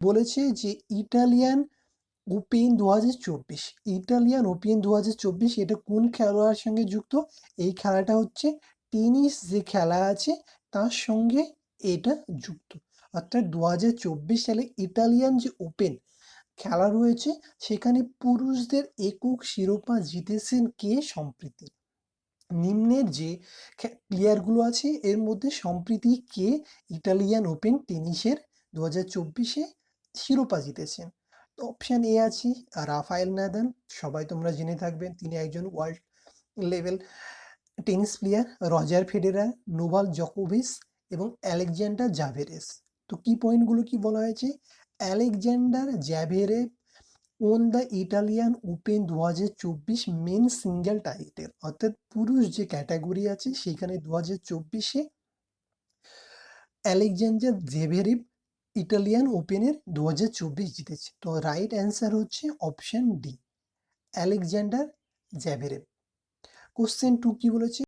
বলেছে যে Italian Open 2024, Italian Open 2024 এটা কোন খেলোয়াড়ের সঙ্গে যুক্ত? এই খেলাটা হচ্ছে টেনিস যে খেলা আছে তার সঙ্গে এটা যুক্ত। অর্থাৎ 2024 সালে ইটালিয়ান যে ওপেন খেলা রয়েছে সেখানে পুরুষদের একক শিরোপা জিতেছেন কে সম্প্রতি? নিম্নের যে প্লেয়ারগুলো আছে এর মধ্যে সম্প্রতি কে ইটালিয়ান ওপেন টেনিসের 2024-এ শিরোপা জিতেছেন? তো অপশান এ আছে রাফায়েল নাদাল, সবাই তোমরা জেনে থাকবেন তিনি একজন world level tennis player. Roger Federer, Novak জোকোভিচ এবং আলেকজান্ডার জাভেরেভ। তো কি পয়েন্টগুলো কি বলা হয়েছে? Alexander Zverev won the Italian Open 2024 men singles title, অর্থাৎ পুরুষ যে ক্যাটাগরি আছে সেখানে 2024-এ আলেকজান্ডার জেভেরেভ ইটালিয়ান ওপেনের 2024 জিতেছে। তো রাইট অ্যান্সার হচ্ছে অপশন ডি, আলেকজান্ডার জ্যাভেরেভ। কোশ্চেন 2 কি বলেছে?